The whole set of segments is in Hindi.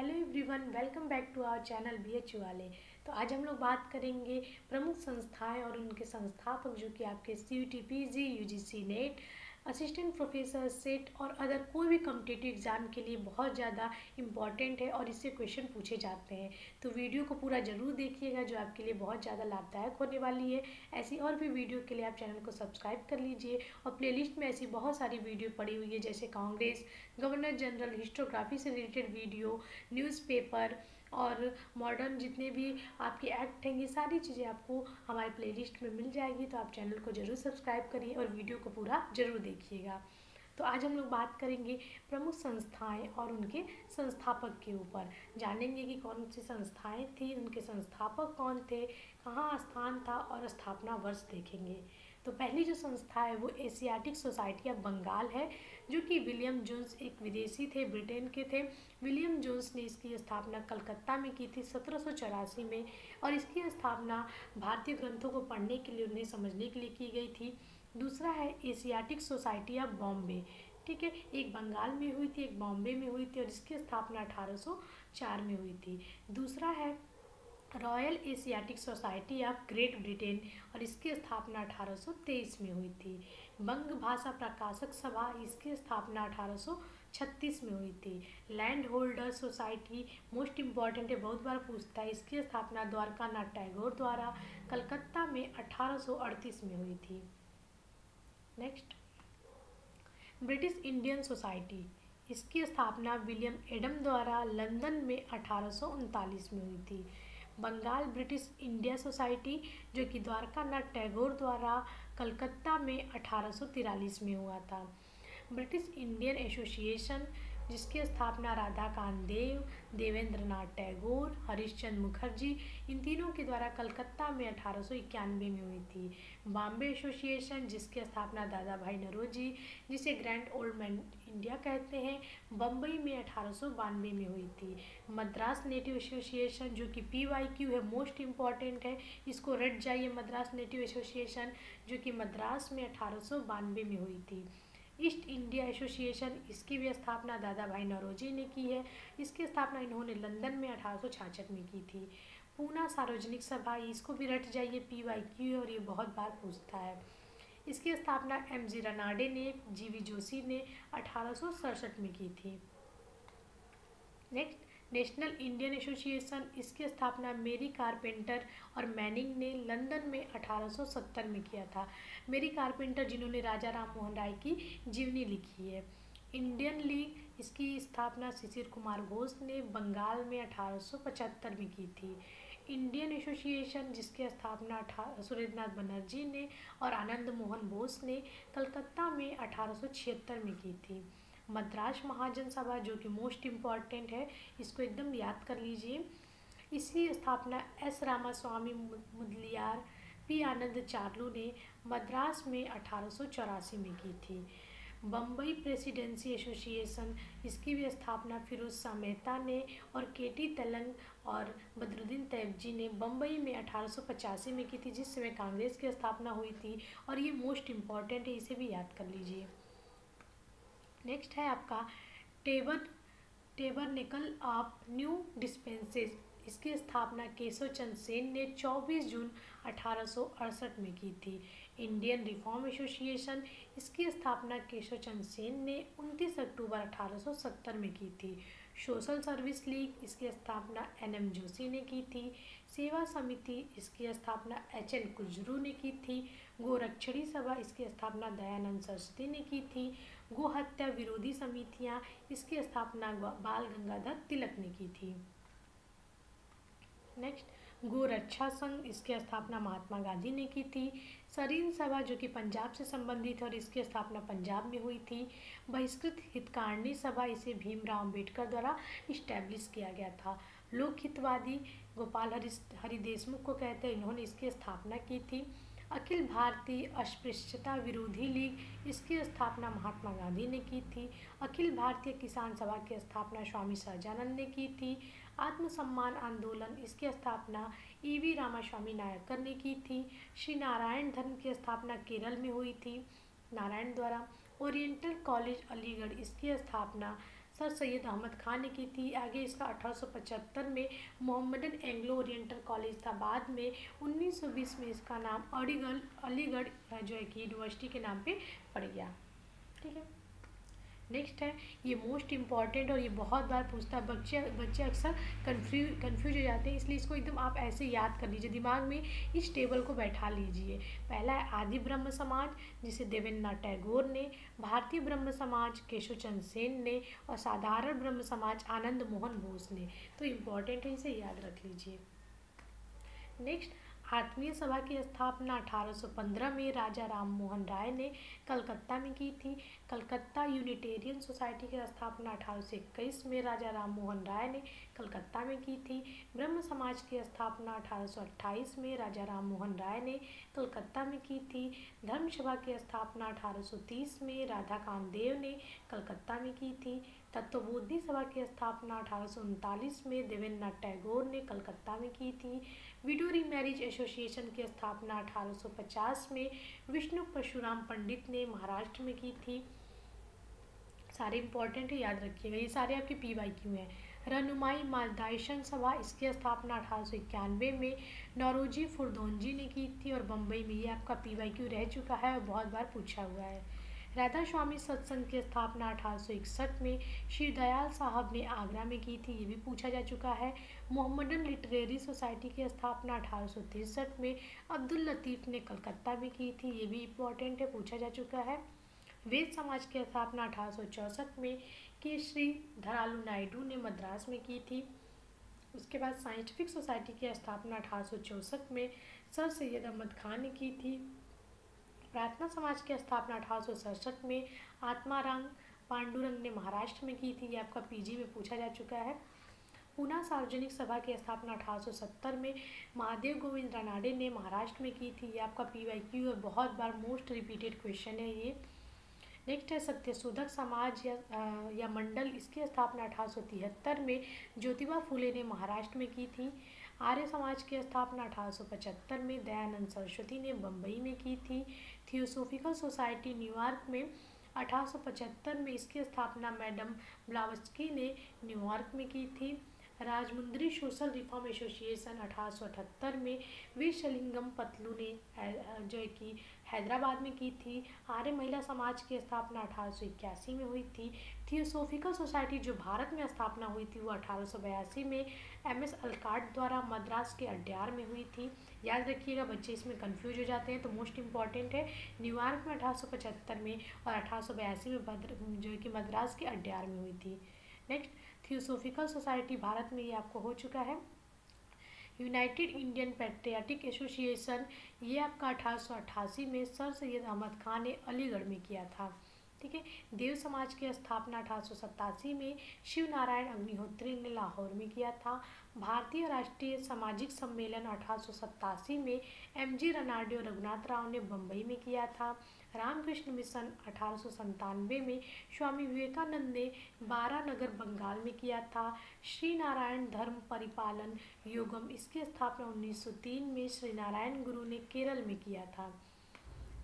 Hello everyone, welcome back to our channel BHU वाले। तो आज हम लोग बात करेंगे प्रमुख संस्थाएं और उनके संस्थापक जो कि आपके CUET PG UGC net assistant professor set और अदर कोई भी कॉम्पिटिटिव एग्ज़ाम के लिए बहुत ज़्यादा इम्पॉर्टेंट है और इससे क्वेश्चन पूछे जाते हैं। तो वीडियो को पूरा ज़रूर देखिएगा जो आपके लिए बहुत ज़्यादा लाभदायक होने वाली है। ऐसी और भी वीडियो के लिए आप चैनल को सब्सक्राइब कर लीजिए और प्लेलिस्ट में ऐसी बहुत सारी वीडियो पड़ी हुई है जैसे कांग्रेस, गवर्नर जनरल, हिस्टोग्राफी से रिलेटेड वीडियो, न्यूज़पेपर और मॉडर्न जितने भी आपके एक्ट हैं, ये सारी चीज़ें आपको हमारे प्लेलिस्ट में मिल जाएगी। तो आप चैनल को ज़रूर सब्सक्राइब करिए और वीडियो को पूरा ज़रूर देखिएगा। तो आज हम लोग बात करेंगे प्रमुख संस्थाएं और उनके संस्थापक के ऊपर। जानेंगे कि कौन सी संस्थाएं थी, उनके संस्थापक कौन थे, कहाँ स्थान था और स्थापना वर्ष देखेंगे। तो पहली जो संस्था है वो एशियाटिक सोसाइटी ऑफ बंगाल है, जो कि विलियम जोन्स एक विदेशी थे, ब्रिटेन के थे। विलियम जोन्स ने इसकी स्थापना कलकत्ता में की थी 1784 में और इसकी स्थापना भारतीय ग्रंथों को पढ़ने के लिए, उन्हें समझने के लिए की गई थी। दूसरा है एशियाटिक सोसाइटी ऑफ बॉम्बे, ठीक है, एक बंगाल में हुई थी, एक बॉम्बे में हुई थी और इसकी स्थापना 1804 में हुई थी। दूसरा है royal Asiatic society of great Britain और इसकी स्थापना 1823 में हुई थी। बंग भाषा प्रकाशक सभा, इसकी स्थापना 1836 में हुई थी। Land holder society most important है, बहुत बार पूछता है, इसकी स्थापना द्वारका नाथ टैगोर द्वारा कलकत्ता में 1838 में हुई थी। नेक्स्ट, ब्रिटिश इंडियन सोसाइटी, इसकी स्थापना विलियम एडम द्वारा लंदन में 1839 में हुई थी। बंगाल ब्रिटिश इंडिया सोसाइटी, जो कि द्वारका नाथ टैगोर द्वारा कलकत्ता में 1843 में हुआ था। ब्रिटिश इंडियन एसोसिएशन, जिसकी स्थापना राधाकांत देव, देवेंद्र नाथ टैगोर, हरीशचंद्र मुखर्जी, इन तीनों के द्वारा कलकत्ता में 1891 में हुई थी। बॉम्बे एसोसिएशन, जिसकी स्थापना दादा भाई नौरोजी, जिसे ग्रैंड ओल्ड मैन इंडिया कहते हैं, बम्बई में 1892 में हुई थी। मद्रास नेटिव एसोसिएशन, जो कि PYQ है, मोस्ट इम्पॉर्टेंट है, इसको रट जाइए। मद्रास नेटिव एसोसिएशन जो कि मद्रास में 1892 में हुई थी। ईस्ट इंडिया एसोसिएशन, इसकी भी स्थापना दादा भाई नौरोजी ने की है, इसकी स्थापना इन्होंने लंदन में 1866 में की थी। पूना सार्वजनिक सभा, इसको भी रट जाइए, PYQ और ये बहुत बार पूछता है। इसकी स्थापना MG रनाडे ने, GV जोशी ने 1867 में की थी। नेक्स्ट, नेशनल इंडियन एसोसिएशन, इसकी स्थापना मेरी कारपेंटर और मैनिंग ने लंदन में 1870 में किया था। मेरी कारपेंटर जिन्होंने राजा राम मोहन राय की जीवनी लिखी है। इंडियन लीग, इसकी स्थापना शिशिर कुमार घोष ने बंगाल में 1875 में की थी। इंडियन एसोसिएशन, जिसकी स्थापना सुरेंद्रनाथ बनर्जी ने और आनंद मोहन बोस ने कलकत्ता में 1876 में की थी। मद्रास महाजन सभा, जो कि मोस्ट इम्पॉर्टेंट है, इसको एकदम याद कर लीजिए, इसकी स्थापना S रामास्वामी मुदलियार, P आनंद चार्लू ने मद्रास में 1884 में की थी। बम्बई प्रेसिडेंसी एसोसिएशन, इसकी भी स्थापना फिरोज शाह मेहता ने और KT तेलंग और बदरुद्दीन तैयबजी ने बम्बई में 1885 में की थी, जिस समय कांग्रेस की स्थापना हुई थी और ये मोस्ट इम्पॉर्टेंट है, इसे भी याद कर लीजिए। नेक्स्ट है आपका टेबरनेकल ऑफ न्यू डिस्पेंसेस, इसकी स्थापना केशव चंद्र सेन ने 24 जून 1868 में की थी। इंडियन रिफॉर्म एसोसिएशन, इसकी स्थापना केशव चंद्र सेन ने 29 अक्टूबर 1870 में की थी। सोशल सर्विस लीग, इसकी स्थापना NM जोशी ने की थी। सेवा समिति, इसकी स्थापना HN कुजरू ने की थी। गोरक्षणी सभा, इसकी स्थापना दयानंद सरस्वती ने की थी। गो हत्या विरोधी समितियां, इसकी स्थापना बाल गंगाधर तिलक ने की थी। नेक्स्ट, गो रक्षा संघ, इसकी स्थापना महात्मा गांधी ने की थी। सरीन सभा, जो कि पंजाब से संबंधित है और इसकी स्थापना पंजाब में हुई थी। बहिष्कृत हितकारिणी सभा, इसे भीमराव अम्बेडकर द्वारा इस्टेब्लिश किया गया था। लोक हितवादी गोपाल हरि देशमुख को कहते हैं, इन्होंने इसकी स्थापना की थी। अखिल भारतीय अस्पृश्यता विरोधी लीग, इसकी स्थापना महात्मा गांधी ने की थी। अखिल भारतीय किसान सभा की स्थापना स्वामी सहजानंद ने की थी। आत्मसम्मान आंदोलन, इसकी स्थापना EV रामास्वामी नायकर ने की थी। श्री नारायण धर्म की स्थापना केरल में हुई थी नारायण द्वारा। ओरिएंटल कॉलेज अलीगढ़, इसकी स्थापना सर सैयद अहमद खान ने की थी। आगे इसका 1875 में मोहम्मदन एंग्लो ओरिएंटल कॉलेज था। बाद में 1920 में इसका नाम अलीगढ़ जो है कि यूनिवर्सिटी के नाम पे पड़ गया। ठीक है, नेक्स्ट है, ये मोस्ट इम्पॉर्टेंट और ये बहुत बार पूछता है, बच्चे अक्सर कंफ्यूज हो जाते हैं, इसलिए इसको एकदम आप ऐसे याद कर लीजिए, दिमाग में इस टेबल को बैठा लीजिए। पहला है आदि ब्रह्म समाज, जिसे देवेंद्रनाथ टैगोर ने, भारतीय ब्रह्म समाज केशव चंद्र सेन ने, और साधारण ब्रह्म समाज आनंद मोहन बोस ने। तो इम्पॉर्टेंट है, इसे याद रख लीजिए। नेक्स्ट, आत्मीय सभा की स्थापना 1815 में राजा राम मोहन राय ने कलकत्ता में की थी। कलकत्ता यूनिटेरियन सोसाइटी की स्थापना 1821 में राजा राम मोहन राय ने कलकत्ता में की थी। ब्रह्म समाज की स्थापना 1828 में राजा राम मोहन राय ने कलकत्ता में की थी। धर्म सभा की स्थापना 1830 में राधाकांत देव ने कलकत्ता में की थी। तत्वबोधि सभा की स्थापना 1839 में देवेंद्रनाथ टैगोर ने कलकत्ता में की थी। विडो रीमैरिज एसोसिएशन की स्थापना 1850 में विष्णु परशुराम पंडित ने महाराष्ट्र में की थी। सारे इंपॉर्टेंट है, याद रखिएगा, ये सारे आपके PYQ हैं। रहनुमाई मार्गदर्शन सभा, इसकी स्थापना 1891 में नौरोजी फुरदौंजी ने की थी और बम्बई में, ये आपका PYQ रह चुका है और बहुत बार पूछा हुआ है। राधा स्वामी सत्संग की स्थापना 1861 में शिवदयाल साहब ने आगरा में की थी, ये भी पूछा जा चुका है। मोहम्मदन लिटरेरी सोसाइटी की स्थापना 1863 में अब्दुल लतीफ़ ने कलकत्ता में की थी, ये भी इम्पोर्टेंट है, पूछा जा चुका है। वेद समाज की स्थापना 1864 में केशरी धरालू नायडू ने मद्रास में की थी। उसके बाद साइंटिफिक सोसाइटी की स्थापना 1864 में सर सैयद अहमद खान ने की थी। प्रार्थना समाज की स्थापना 1867 में आत्माराम पांडुरंग ने महाराष्ट्र में की थी, ये आपका PG में पूछा जा चुका है। पूना सार्वजनिक सभा की स्थापना 1870 में महादेव गोविंद रानाडे ने महाराष्ट्र में की थी, ये आपका PYQ है, बहुत बार मोस्ट रिपीटेड क्वेश्चन है ये। नेक्स्ट है सत्यशोधक समाज या मंडल, इसकी स्थापना 1873 में ज्योतिबा फूले ने महाराष्ट्र में की थी। आर्य समाज की स्थापना 1875 में दयानंद सरस्वती ने बम्बई में की थी। थियोसोफिकल सोसाइटी न्यूयॉर्क में 1875 में इसकी स्थापना मैडम ब्लावस्की ने न्यूयॉर्क में की थी। राजमुंद्री सोशल रिफॉर्म एसोसिएशन 1878 में वीरशलिंगम पतलू ने जो है कि हैदराबाद में की थी। आर्य महिला समाज की स्थापना 1881 में हुई थी। थियोसोफिकल सोसाइटी जो भारत में स्थापना हुई थी वो 1882 में MS अलकाट द्वारा मद्रास के अड्यार में हुई थी। याद रखिएगा बच्चे, इसमें कंफ्यूज हो जाते हैं, तो मोस्ट इंपॉर्टेंट है न्यूयॉर्क में 1875 में और 1882 में जो है कि मद्रास के अड्यार में हुई थी। नेक्स्ट, थियोसोफिकल सोसाइटी भारत में, ये आपको हो चुका है। यूनाइटेड इंडियन पैट्रियाटिक एसोसिएशन, ये आपका 1888 में सर सैयद अहमद खान ने अलीगढ़ में किया था। ठीक है, देव समाज की स्थापना 1887 में शिव नारायण अग्निहोत्री ने लाहौर में किया था। भारतीय राष्ट्रीय सामाजिक सम्मेलन 1887 में MG रनाडे और रघुनाथ राव ने बम्बई में किया था। रामकृष्ण मिशन 1897 में स्वामी विवेकानंद ने बारानगर बंगाल में किया था। श्री नारायण धर्म परिपालन योगम, इसकी स्थापना 1903 में श्री नारायण गुरु ने केरल में किया था।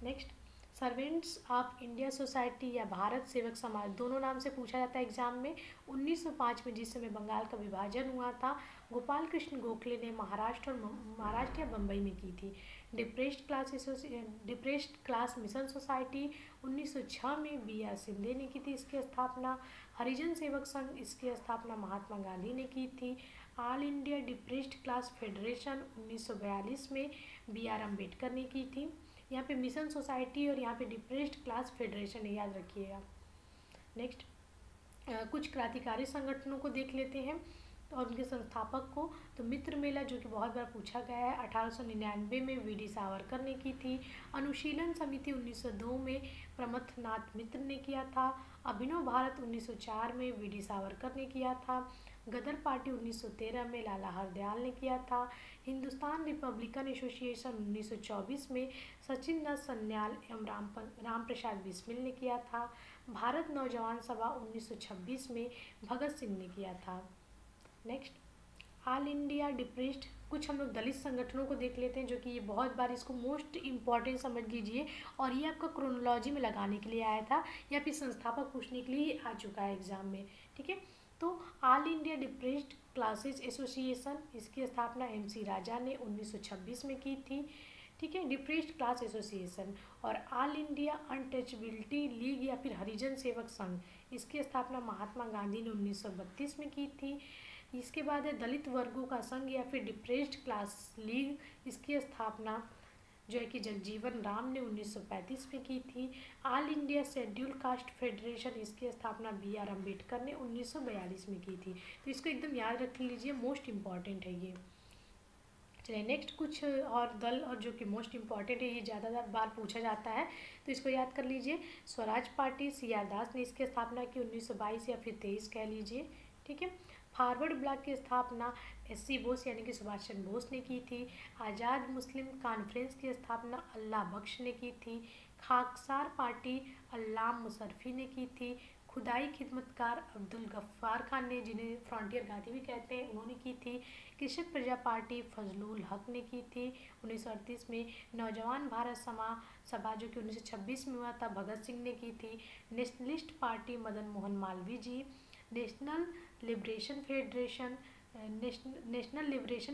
Next, servants of India society या भारत सेवक समाज, दोनों नाम से पूछा जाता है एग्जाम में। 1905 में जिस समय बंगाल का विभाजन हुआ था, गोपाल कृष्ण गोखले ने महाराष्ट्र या बम्बई में की थी। डिप्रेस्ड क्लास मिशन सोसाइटी 1906 में BR शिंदे ने की थी इसकी स्थापना। हरिजन सेवक संघ, इसकी स्थापना महात्मा गांधी ने की थी। All India depressed class federation 1942 में BR अम्बेडकर ने की थी। यहाँ पे मिशन सोसाइटी और यहाँ पे डिप्रेस्ड क्लास फेडरेशन है, याद रखिएगा। नेक्स्ट, कुछ क्रांतिकारी संगठनों को देख लेते हैं और उनके संस्थापक को। तो मित्र मेला जो कि बहुत बार पूछा गया है, 1899 में VD सावरकर ने की थी। अनुशीलन समिति 1902 में प्रमथनाथ मित्र ने किया था। अभिनव भारत 1904 में VD सावरकर ने किया था। गदर पार्टी 1913 में लाला हरदयाल ने किया था। हिंदुस्तान रिपब्लिकन एसोसिएशन 1924 में सचिन दत्त सन्याल एवं राम प्रसाद बिस्मिल ने किया था। भारत नौजवान सभा 1926 में भगत सिंह ने किया था। नेक्स्ट, ऑल इंडिया डिप्रेस्ड, कुछ हम लोग दलित संगठनों को देख लेते हैं जो कि ये बहुत बार इसको मोस्ट इम्पॉर्टेंट समझ लीजिए और ये आपका क्रोनोलॉजी में लगाने के लिए आया था या फिर संस्थापक पूछने के लिए आ चुका है एग्जाम में। ठीक है। तो all India depressed classes association, इसकी स्थापना MC राजा ने 1926 में की थी, ठीक है। डिप्रेस्ड क्लास एसोसिएशन और ऑल इंडिया अनटचेबिलिटी लीग या फिर हरिजन सेवक संघ, इसकी स्थापना महात्मा गांधी ने 1932 में की थी। इसके बाद है दलित वर्गों का संघ या फिर डिप्रेस्ड क्लास लीग, इसकी स्थापना जो है कि जगजीवन राम ने 1935 में की थी। All India schedule caste federation, इसकी स्थापना BR अम्बेडकर ने 1942 में की थी। तो इसको एकदम याद रख लीजिए, मोस्ट इम्पॉर्टेंट है ये। चलिए नेक्स्ट कुछ और दल और जो कि मोस्ट इम्पॉर्टेंट है, ये ज़्यादा बार पूछा जाता है तो इसको याद कर लीजिए। स्वराज पार्टी CR दास ने इसकी स्थापना की 1922 या फिर 23 कह लीजिए, ठीक है। फॉरवर्ड ब्लॉक की स्थापना SC बोस यानी कि सुभाष चंद्र बोस ने की थी। आज़ाद मुस्लिम कॉन्फ्रेंस की स्थापना अल्लाह बख्श ने की थी। खाकसार पार्टी अल्लाम मुशर्रफी ने की थी। खुदाई खिदमतकार अब्दुल गफ्फार खान ने, जिन्हें फ्रंटियर गांधी भी कहते हैं, उन्होंने की थी। कृषक प्रजा पार्टी फजलुल हक ने की थी 1938 में। नौजवान भारत सभा जो कि 1926 में हुआ था, भगत सिंह ने की थी। नेशनलिस्ट पार्टी मदन मोहन मालवीय जी। नेशनल लिबरेशन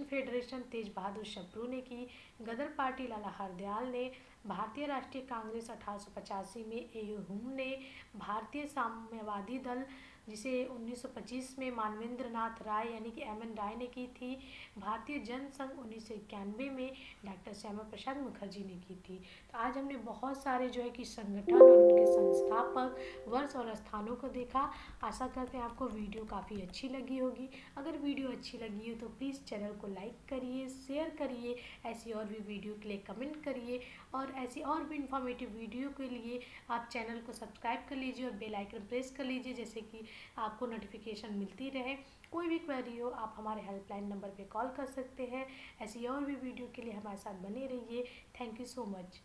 फेडरेशन तेज बहादुर शपरू ने की। गदर पार्टी लाला हरदयाल ने। भारतीय राष्ट्रीय कांग्रेस 1885 में AU हुम ने। भारतीय साम्यवादी दल, जिसे 1925 में मानवेंद्र नाथ राय यानी कि MN राय ने की थी। भारतीय जनसंघ 1991 में डॉक्टर श्यामा प्रसाद मुखर्जी ने की थी। तो आज हमने बहुत सारे जो है कि संगठन और उनके संस्थापक, वर्ष और स्थानों को देखा। आशा करते हैं आपको वीडियो काफ़ी अच्छी लगी होगी। अगर वीडियो अच्छी लगी हो तो प्लीज़ चैनल को लाइक करिए, शेयर करिए, ऐसी और भी वीडियो के लिए कमेंट करिए, और ऐसी और भी इंफॉर्मेटिव वीडियो के लिए आप चैनल को सब्सक्राइब कर लीजिए और बेल आइकन प्रेस कर लीजिए, जैसे कि आपको नोटिफिकेशन मिलती रहे। कोई भी क्वेरी हो आप हमारे हेल्पलाइन नंबर पे कॉल कर सकते हैं। ऐसी और भी वीडियो के लिए हमारे साथ बने रहिए। Thank you so much.